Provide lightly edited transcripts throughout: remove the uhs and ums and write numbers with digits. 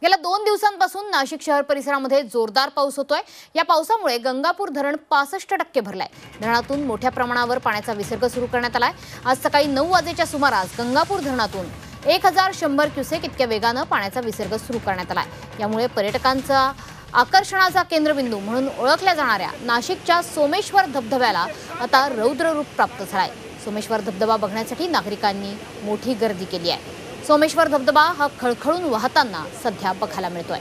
गेल्या 2 दिवसांपासून नाशिक शहर परिसरामध्ये जोरदार पाऊस होतोय। या पावसामुळे गंगापूर धरण 65% भरलाय। धरणातून मोठ्या प्रमाणावर पाण्याचा विसर्ग सुरू करण्यात आलाय। आज सकाळी 9 वाजेच्या सुमारास गंगापूर धरणातून 1100 क्युसेक इतक्या वेगाने पाण्याचा विसर्ग सुरू करण्यात आलाय। यामुळे पर्यटकांचा आकर्षणाचा केंद्रबिंदू म्हणून ओळखल्या जाणाऱ्या नाशिकच्या सोमेश्वर धबधब्याला आता रौद्र रूप प्राप्त झालाय। सोमेश्वर धबधबा बघण्यासाठी नागरिकांनी मोठी गर्दी केली आहे। सोमेश्वर धबधबा हा खळखळून वाहताना सध्या बघायला मिळतोय।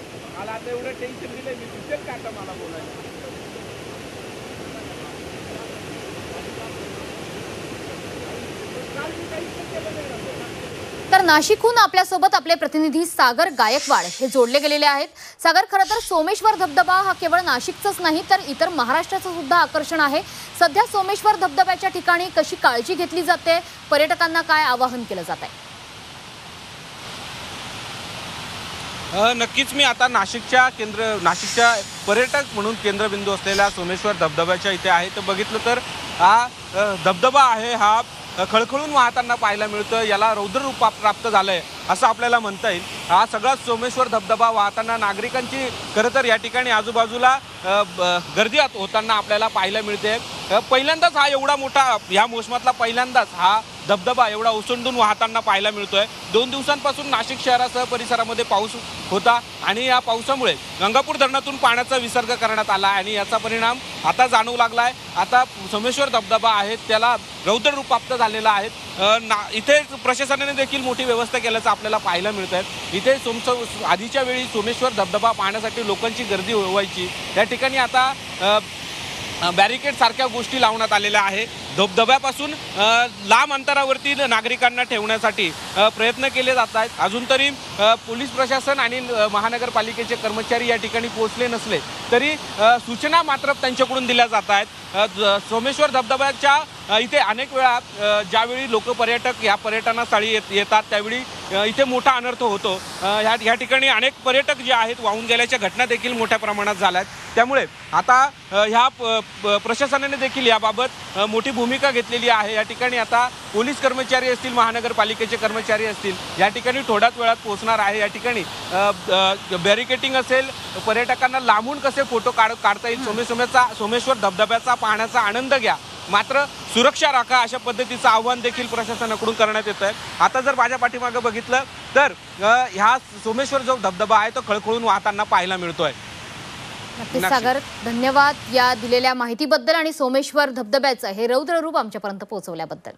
तर नाशिकहून आपल्यासोबत आपले प्रतिनिधी सागर गायकवाड हे जोडले गेलेले आहेत। सागर, खरं तर सोमेश्वर धबधबा हा केवळ नाशिकचाच नाही तर इतर महाराष्ट्राचं सुद्धा आकर्षण आहे। सध्या सोमेश्वर धबधब्याच्या ठिकाणी कशी काळजी घेतली जाते, पर्यटकांना काय आवाहन केलं जात आहे? नक्कीच मी आता नाशिकच्या पर्यटक म्हणून केंद्रबिंदू असलेल्या सोमेश्वर धबधब्याच्या इथे आहे। तर बघितलं तर हा धबधबा आहे हा खळखळून वाहताना पाहायला मिळतं। याला रौद्र रूप प्राप्त झालंय असं आपल्याला म्हणता येईल। हा सगळा सोमेश्वर धबधबा वाहताना नागरिकांची खरं तर या ठिकाणी आजूबाजूला गर्दी होताना आपल्याला पाहायला मिळते। पहिल्यांदाच हा एवढा मोठा या मोसमातला पहिल्यांदाच हा धबधबा एवढा ओसंडून वाहताना पाहायला मिळतोय। 2 दिवसांपासून नाशिक शहरासह परिसरामध्ये पाऊस होता आणि या पावसामुळे गंगापूर धरणातून पाण्याचा विसर्ग करण्यात आला आणि याचा परिणाम आता जाणवू लागलाय। आता सोमेश्वर धबधबा आहे त्याला रौद्र रूप प्राप्त झालेला आहे। इथे प्रशासनाने देखील मोठी व्यवस्था केल्याचं आपल्याला पाहायला मिळत आहे। इथे आधीच्या वेळी सोमेश्वर धबधबा पाहण्यासाठी लोकांची गर्दी व्हायची, त्या ठिकाणी आता बॅरिकेड सारख्या गोष्टी लावण्यात आलेल्या आहे। धबधब्यापासून लांब अंतरावरती नागरिकांना ठेवण्यासाठी प्रयत्न केले जात आहेत। अजून तरी पोलीस प्रशासन आणि महानगरपालिकेचे कर्मचारी या ठिकाणी पोहोचले नसले तरी सूचना मात्र त्यांच्याकडून दिल्या जात आहेत। सोमेश्वर धबधब्याच्या इथे अनेक वेळा ज्यावेळी पर्यटक या पर्यटनास्थळी येतात त्यावेळी इथे मोठा अनर्थ होतो। या ठिकाणी अनेक पर्यटक जे आहेत वाहून गेल्याच्या घटना देखील मोठ्या प्रमाणात झाल्या आहेत। त्यामुळे आता ह्या प्रशासनाने देखील याबाबत मोठी भूमिका घेतलेली आहे। या ठिकाणी आता पोलीस कर्मचारी असतील, महानगरपालिकेचे कर्मचारी असतील, या ठिकाणी थोड्याच वेळात पोहोचणार आहे। या ठिकाणी बॅरिकेटिंग असेल, पर्यटकांना लांबून कसे फोटो काढता येईल, सोमेश्वर धबधब्याचा पाहण्याचा आनंद घ्या, मात्र सुरक्षा राखा, अशा पद्धतीचं आव्हान देखील प्रशासनाकडून करण्यात येत आहे। आता जर माझ्या पाठीमागे बघितलं तर ह्या सोमेश्वर जो धबधबा आहे तो खळखळून वाहताना पाहायला मिळतोय। नक्कीच सागर, धन्यवाद या दिलेल्या माहितीबद्दल आणि सोमेश्वर धबधब्याचं हे रौद्र रूप आमच्यापर्यंत पोहोचवल्याबद्दल।